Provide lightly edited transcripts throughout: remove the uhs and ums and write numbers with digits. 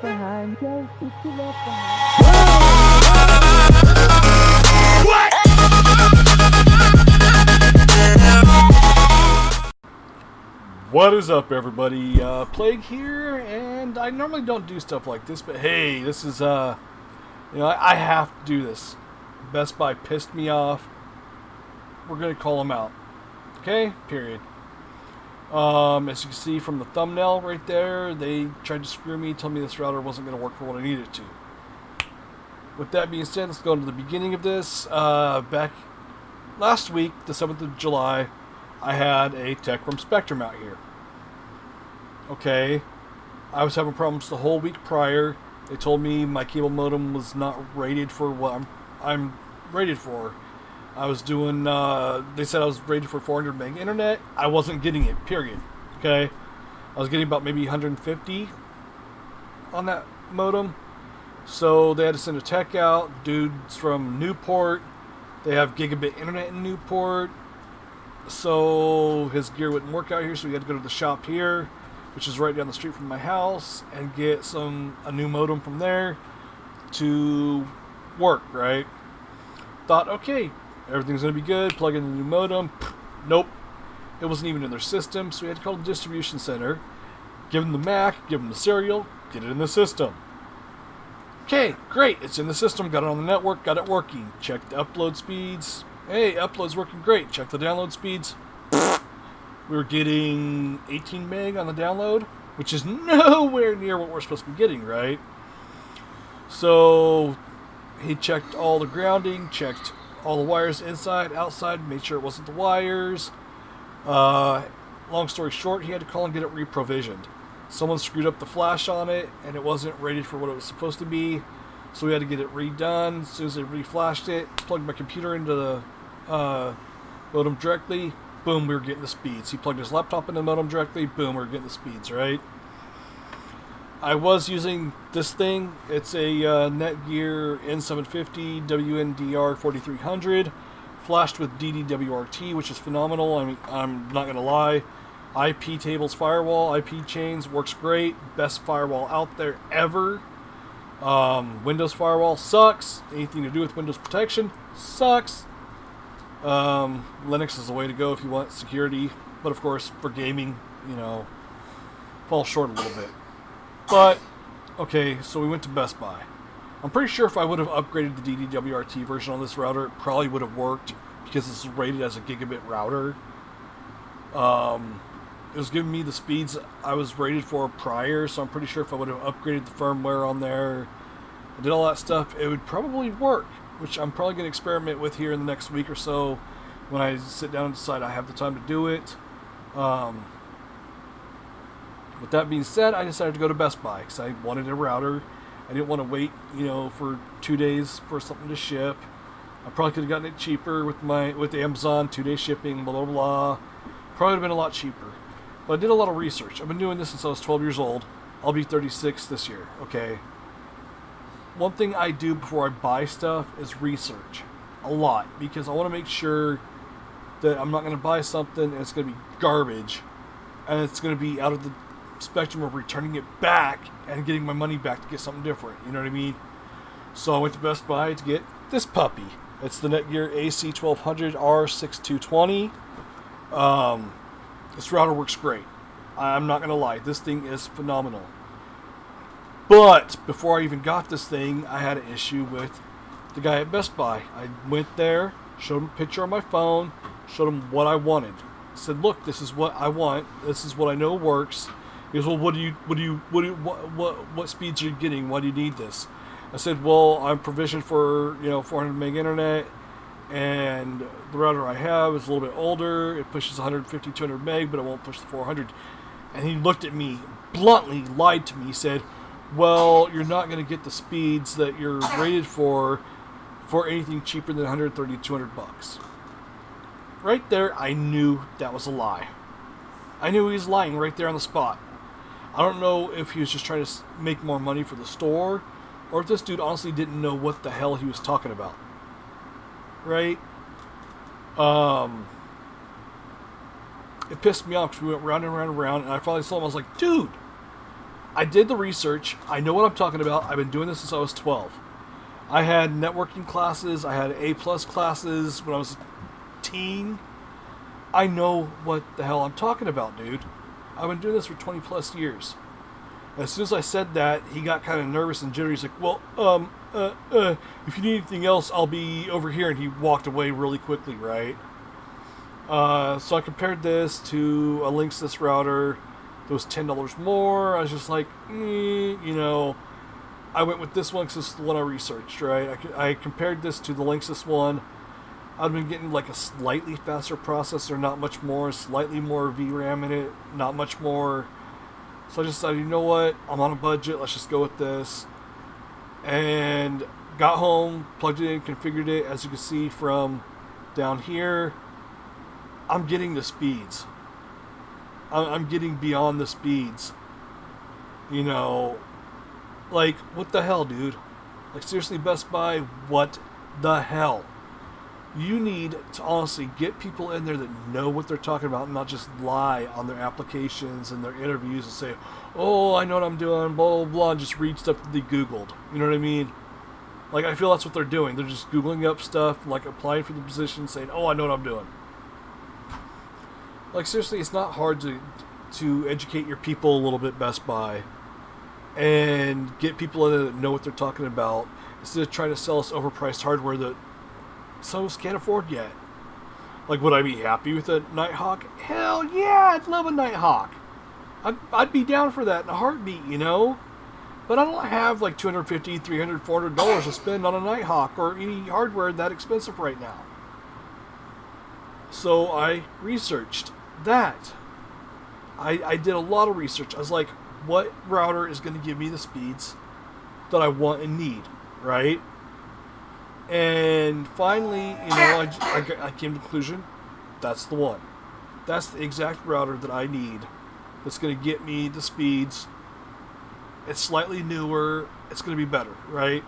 behind, go put your left behind. What is up, everybody? Plague here, and I normally don't do stuff like this, but hey, this is, I have to do this. Best Buy pissed me off. We're gonna call them out. Okay? Period. As you can see from the thumbnail right there, they tried to screw me, told me this router wasn't gonna work for what I needed it to. With that being said, let's go into the beginning of this. Back last week, the 7th of July, I had a tech from Spectrum out here. Okay, I was having problems the whole week prior. They told me my cable modem was not rated for what I'm rated for. I was doing, they said I was rated for 400 meg internet. I wasn't getting it, period. Okay, I was getting about maybe 150 on that modem. So they had to send a tech out. Dudes from Newport. They have gigabit internet in Newport. So his gear wouldn't work out here, so we had to go to the shop here, which is right down the street from my house, and get a new modem from there to work, right? Thought, okay, everything's going to be good, plug in the new modem. Nope. It wasn't even in their system, so we had to call the distribution center, give them the MAC, give them the serial, get it in the system. Okay, great, it's in the system, got it on the network, got it working. Check the upload speeds. Hey, upload's working great. Check the download speeds. We were getting 18 meg on the download, which is nowhere near what we're supposed to be getting, right? So he checked all the grounding, checked all the wires inside, outside, made sure it wasn't the wires. Long story short, he had to call and get it reprovisioned. Someone screwed up the flash on it, and it wasn't rated for what it was supposed to be. So we had to get it redone. As soon as they reflashed it, plugged my computer into the modem directly, boom, we were getting the speeds. He plugged his laptop into the modem directly, boom, we were getting the speeds, right? I was using this thing. It's a Netgear N750 WNDR 4300, flashed with DDWRT, which is phenomenal. I mean, I'm not going to lie. IP tables firewall, IP chains, works great. Best firewall out there ever. Windows firewall sucks. Anything to do with Windows protection sucks. Linux is the way to go if you want security, but of course for gaming, falls short a little bit. But okay, so we went to Best Buy. I'm pretty sure if I would have upgraded the DDWRT version on this router, it probably would have worked because it's rated as a gigabit router. It was giving me the speeds I was rated for prior, so I'm pretty sure if I would have upgraded the firmware on there and did all that stuff, it would probably work, which I'm probably going to experiment with here in the next week or so when I sit down and decide I have the time to do it. With that being said, I decided to go to Best Buy because I wanted a router. I didn't want to wait, for 2 days for something to ship. I probably could have gotten it cheaper with Amazon, 2-day shipping, blah, blah, blah. Probably would have been a lot cheaper. But I did a lot of research. I've been doing this since I was 12 years old. I'll be 36 this year, okay? One thing I do before I buy stuff is research. A lot. Because I want to make sure that I'm not going to buy something and it's going to be garbage. And it's going to be out of the spectrum of returning it back and getting my money back to get something different. You know what I mean? So I went to Best Buy to get this puppy. It's the Netgear AC1200R6220. This router works great. I'm not going to lie. This thing is phenomenal. But before I even got this thing, I had an issue with the guy at Best Buy. I went there, showed him a picture on my phone, showed him what I wanted. I said, "Look, this is what I want. This is what I know works." He goes, "Well, what speeds are you getting? Why do you need this?" I said, "Well, I'm provisioned for 400 meg internet. And the router I have is a little bit older. It pushes 150, 200 meg, but it won't push the 400. And he looked at me, bluntly lied to me. He said, "Well, you're not going to get the speeds that you're rated for anything cheaper than 130, 200 bucks." Right there, I knew that was a lie. I knew he was lying right there on the spot. I don't know if he was just trying to make more money for the store, or if this dude honestly didn't know what the hell he was talking about. Right? It pissed me off because we went round and round and round, and I finally told him, I was like, "Dude, I did the research. I know what I'm talking about. I've been doing this since I was 12. I had networking classes. I had A+ classes when I was a teen. I know what the hell I'm talking about, dude. I've been doing this for 20 plus years. As soon as I said that, he got kind of nervous and jittery. He's like, well, if you need anything else, I'll be over here. And he walked away really quickly, right? So I compared this to a Linksys router that was $10 more. I was just like, you know, I went with this one because this is the one I researched, right? I compared this to the Linksys one. I've been getting like a slightly faster processor, not much more, slightly more VRAM in it, not much more. So I just decided, you know what, I'm on a budget, let's just go with this. And got home, plugged it in, configured it. As you can see from down here, I'm getting the speeds. I'm getting beyond the speeds. You know, like, what the hell, dude? Like, seriously, Best Buy, what the hell? You need to honestly get people in there that know what they're talking about and not just lie on their applications and their interviews and say, oh, I know what I'm doing, blah, blah, blah, and just read stuff that they Googled. You know what I mean? Like, I feel that's what they're doing. They're just Googling up stuff, like applying for the position, saying, oh, I know what I'm doing. Like, seriously, it's not hard to educate your people a little bit, Best Buy, and get people in there that know what they're talking about, instead of trying to sell us overpriced hardware that some of us can't afford yet. Like, would I be happy with a Nighthawk? Hell yeah, I'd love a Nighthawk. I'd be down for that in a heartbeat, you know? But I don't have like $250, $300, $400 to spend on a Nighthawk or any hardware that expensive right now. So I researched that. I did a lot of research. I was like, what router is going to give me the speeds that I want and need, right? And finally, you know, I came to the conclusion, that's the one. That's the exact router that I need. That's going to get me the speeds. It's slightly newer. It's going to be better, right?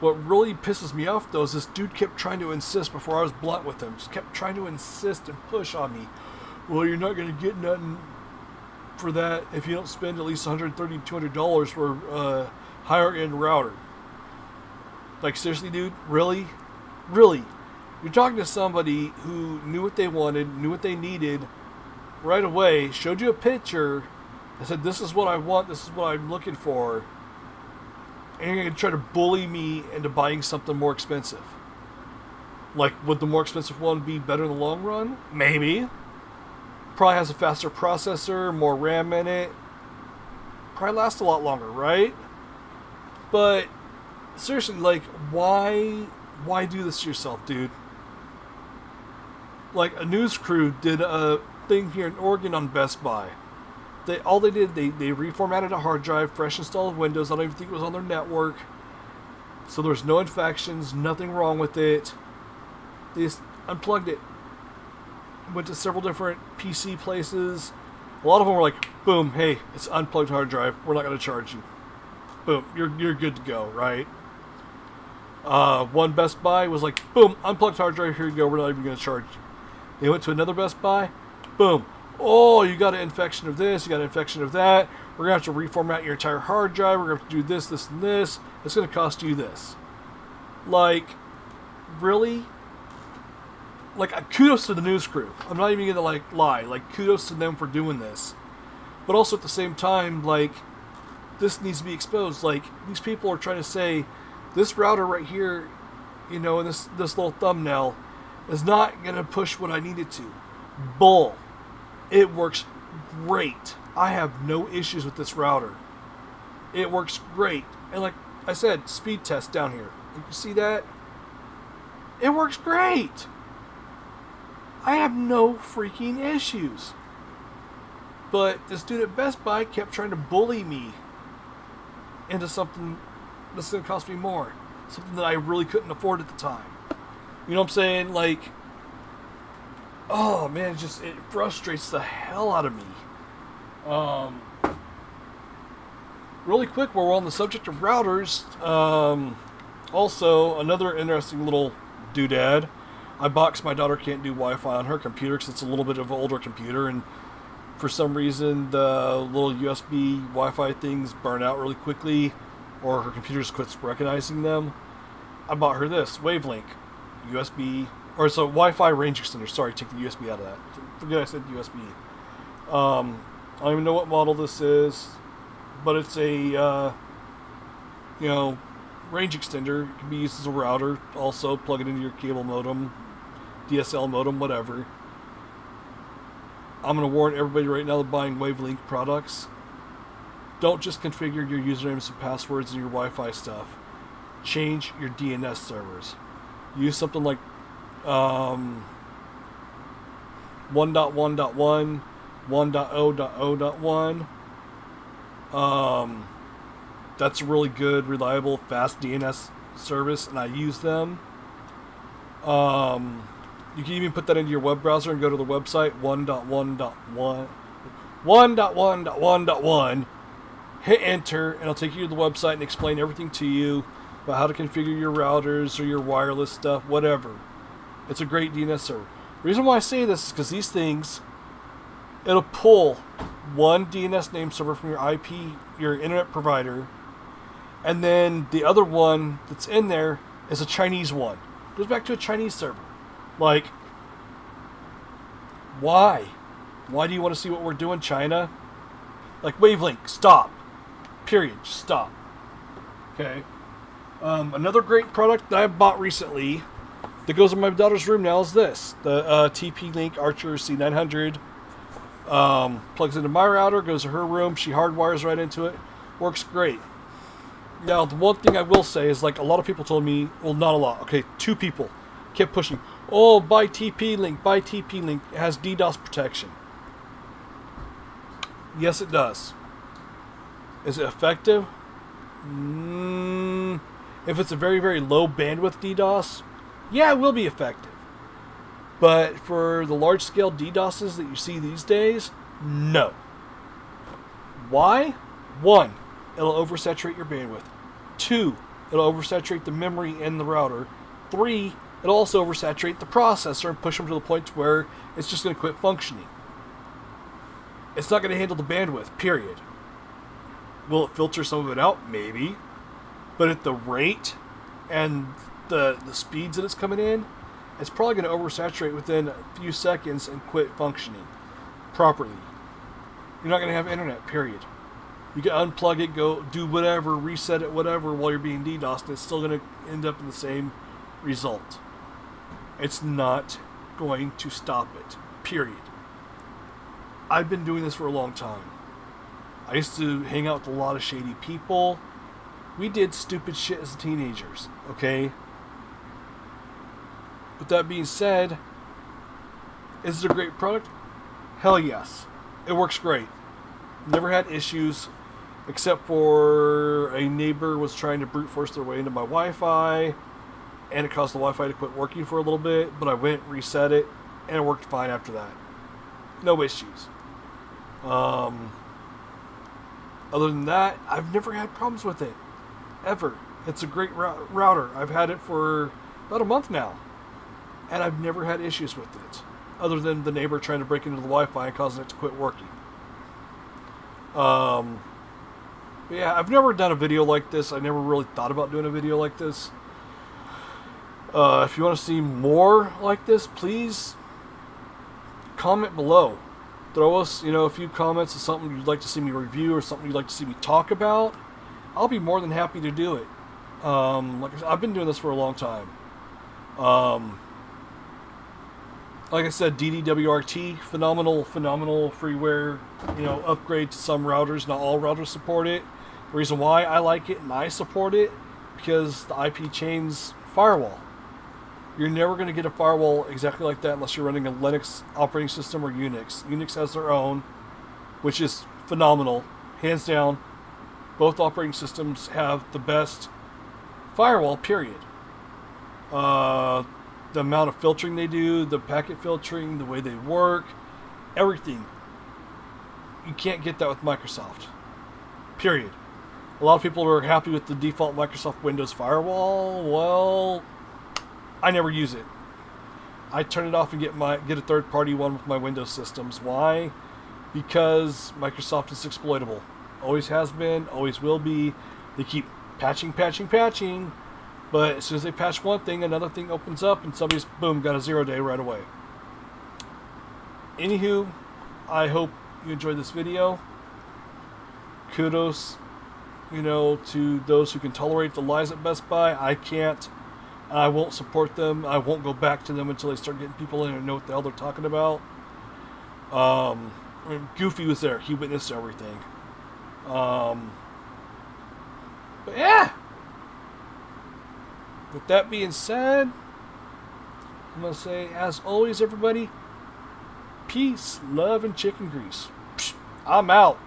What really pisses me off, though, is this dude kept trying to insist before I was blunt with him. Just kept trying to insist and push on me. Well, you're not going to get nothing for that if you don't spend at least $130, $200 for a higher-end router. Like, seriously, dude? Really? Really? You're talking to somebody who knew what they wanted, knew what they needed right away, showed you a picture, and said, this is what I want, this is what I'm looking for, and you're going to try to bully me into buying something more expensive. Like, would the more expensive one be better in the long run? Maybe. Probably has a faster processor, more RAM in it. Probably lasts a lot longer, right? But seriously, like, why do this to yourself, dude? Like, a news crew did a thing here in Oregon on Best Buy. They reformatted a hard drive, fresh installed Windows. I don't even think it was on their network. So there's no infections, nothing wrong with it. They just unplugged it. Went to several different PC places. A lot of them were like, boom, hey, it's unplugged hard drive. We're not going to charge you. Boom, you're good to go, right? One Best Buy was like, boom, unplugged hard drive, here you go, we're not even going to charge you. They went to another Best Buy, boom, oh, you got an infection of this, you got an infection of that, we're going to have to reformat your entire hard drive, we're going to have to do this, this, and this, it's going to cost you this. Like, really? Like, kudos to the news crew. I'm not even going to, like, lie. Like, kudos to them for doing this. But also at the same time, like, this needs to be exposed. Like, these people are trying to say, this router right here, you know, in this little thumbnail, is not going to push what I need it to. Bull. It works great. I have no issues with this router. It works great. And like I said, speed test down here. You can see that? It works great. I have no freaking issues. But this dude at Best Buy kept trying to bully me into something that's going to cost me more. Something that I really couldn't afford at the time. You know what I'm saying? Like, oh man, it frustrates the hell out of me. Really quick, while we're on the subject of routers, also another interesting little doodad. My daughter can't do Wi-Fi on her computer because it's a little bit of an older computer, and for some reason the little USB Wi-Fi things burn out really quickly, or her computer just quits recognizing them, I bought her this Wavelength USB, or it's a Wi-Fi range extender. Sorry, take the USB out of that. Forget I said USB. I don't even know what model this is, but it's a range extender. It can be used as a router. Also, plug it into your cable modem, DSL modem, whatever. I'm going to warn everybody right now that buying Wavelength products, don't just configure your usernames and passwords and your Wi-Fi stuff. Change your DNS servers. Use something like 1.1.1, 1.0.0.1. That's a really good, reliable, fast DNS service, and I use them. You can even put that into your web browser and go to the website 1.1.1, hit enter, and it'll take you to the website and explain everything to you about how to configure your routers or your wireless stuff, whatever. It's a great DNS server. The reason why I say this is because these things, it'll pull one DNS name server from your IP, your internet provider, and then the other one that's in there is a Chinese one. It goes back to a Chinese server. Like, why? Why do you want to see what we're doing, China? Like, Wavelength, stop. Period. Just stop. Okay. Another great product that I bought recently that goes in my daughter's room now is this. The TP-Link Archer C900. Plugs into my router, goes to her room. She hardwires right into it. Works great. Now, the one thing I will say is, like, a lot of people told me, well, not a lot. Okay, 2 people kept pushing. Oh, buy TP-Link, buy TP-Link. It has DDoS protection. Yes, it does. Is it effective? If it's a very, very low bandwidth DDoS, yeah, it will be effective. But for the large-scale DDoSes that you see these days, no. Why? 1, it'll oversaturate your bandwidth. 2, it'll oversaturate the memory in the router. 3, it'll also oversaturate the processor and push them to the point where it's just going to quit functioning. It's not going to handle the bandwidth, period. Will it filter some of it out? Maybe. But at the rate and the speeds that it's coming in, it's probably going to oversaturate within a few seconds and quit functioning properly. You're not going to have internet, period. You can unplug it, go do whatever, reset it, whatever, while you're being DDoSed, and it's still going to end up in the same result. It's not going to stop it, period. I've been doing this for a long time. I used to hang out with a lot of shady people. We did stupid shit as teenagers, okay? With that being said, is it a great product? Hell yes. It works great. Never had issues, except for a neighbor was trying to brute force their way into my Wi-Fi, and it caused the Wi-Fi to quit working for a little bit, but I went, reset it, and it worked fine after that. No issues. Other than that, I've never had problems with it. Ever. It's a great router. I've had it for about a month now, and I've never had issues with it, other than the neighbor trying to break into the Wi-Fi and causing it to quit working. Yeah, I've never done a video like this. I never really thought about doing a video like this. If you want to see more like this, please comment below. Throw us, a few comments of something you'd like to see me review or something you'd like to see me talk about. I'll be more than happy to do it. Like I said, I've been doing this for a long time. Like I said, DDWRT, phenomenal freeware, upgrade to some routers. Not all routers support it. The reason why I like it and I support it, because the IP chain's firewall. You're never going to get a firewall exactly like that unless you're running a Linux operating system or Unix. Unix has their own, which is phenomenal. Hands down, both operating systems have the best firewall, period. The amount of filtering they do, the packet filtering, the way they work, everything. You can't get that with Microsoft, period. A lot of people are happy with the default Microsoft Windows firewall. Well, I never use it. I turn it off and get a third-party one with my Windows systems. Why? because Microsoft is exploitable. Always has been, always will be. They keep patching, but as soon as they patch one thing, another thing opens up, and somebody's, boom, got a 0-day right away. Anywho, I hope you enjoyed this video. Kudos, to those who can tolerate the lies at Best Buy. I can't, and I won't support them. I won't go back to them until they start getting people in and know what the hell they're talking about. Goofie was there. He witnessed everything. But yeah! With that being said, I'm going to say, as always, everybody, peace, love, and chicken grease. I'm out.